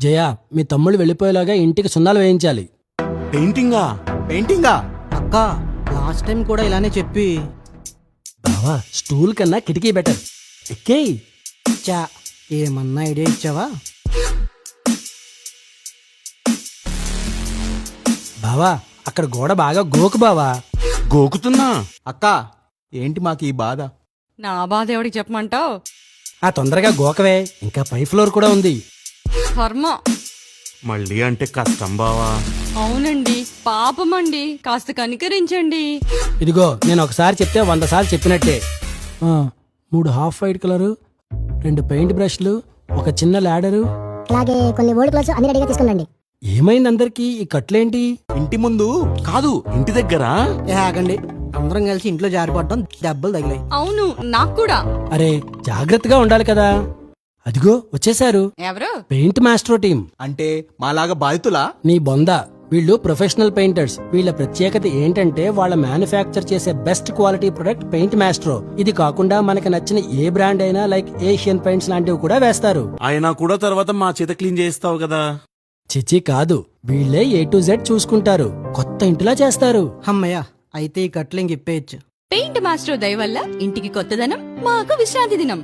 జయ, మీ తమ్ముళ్ళు వెళ్ళిపోయేలాగా ఇంటికి సున్నాలు వేయించాలి. పెయింటింగా అక్క లాస్ట్ టైం కూడా ఇలానే చెప్పి బావా, స్టూల్ కన్నా కిటికీ బెటర్. ఎక్కేయ్. చా ఏమన్నా ఐడియా ఇచ్చావా? బావా, అక్కడ గోడ బాగా గోకు బావా. గోకుతున్నా. అక్క ఏంటి మాకు ఈ బాధ? నా బాధ ఎవడికి చెప్పమంటావు? ఆ తొందరగా గోకవే, ఇంకా పై ఫ్లోర్ కూడా ఉంది. కర్మ. మళ్ళీ అంటే కష్టం బావా. అవునండి, పాపమండి, కాస్త కనికరించండి. ఇదిగో, నేను ఒకసారి చెప్తే 100 సార్లు చెప్పినట్టే. 3 హాఫ్ వైట్ కలరు, 2 పెయింట్ బ్రష్లు, ఒక చిన్న ల్యాడరు, అలాగే కొన్ని ఓల్డ్ క్లాత్స్ అన్ని రెడీగా తీసుకురండి. ఏమైంది అందరికి? ఈ కట్లేంటి? ఇంటి ముందు కాదు, ఇంటి దగ్గర. ఏ ఆగండి, అందరం కలిసి ఇంట్లో జారిపడటం, దెబ్బలు తగిలాయి. అవును, నాకు కూడా. అరే, జాగ్రత్తగా ఉండాలి కదా. అదిగో వచ్చేశారు ఎవరు? Paint maestro team. అంటే మాలాగా బాధితులా? నీ బొంద, వీళ్ళు ప్రొఫెషనల్ పెయింటర్స్. వీళ్ళ ప్రత్యేకత ఏంటంటే వాళ్ళ మ్యానుఫ్యాక్చర్ చేసే best quality product paint maestro. ఇది కాకుండా మనకి నచ్చిన ఏ బ్రాండ్ అయినా లైక్ ఏషియన్ పెయింట్స్ లాంటివి కూడా వేస్తారు. ఆయన కూడా తర్వాత మా చేత క్లీన్ చేస్తావు కదా. చిచి కాదు, వీళ్ళే A to Z చూసుకుంటారు. కొత్త ఇంటిలా చేస్తారు. అమ్మయ్య, అయితే ఈ కట్లు ఇంక ఇప్పేయచ్చు. పెయింట్ మాస్టర్ దయ వల్ల ఇంటికి కొత్తదనం, మాకు విశ్రాంతి దినం.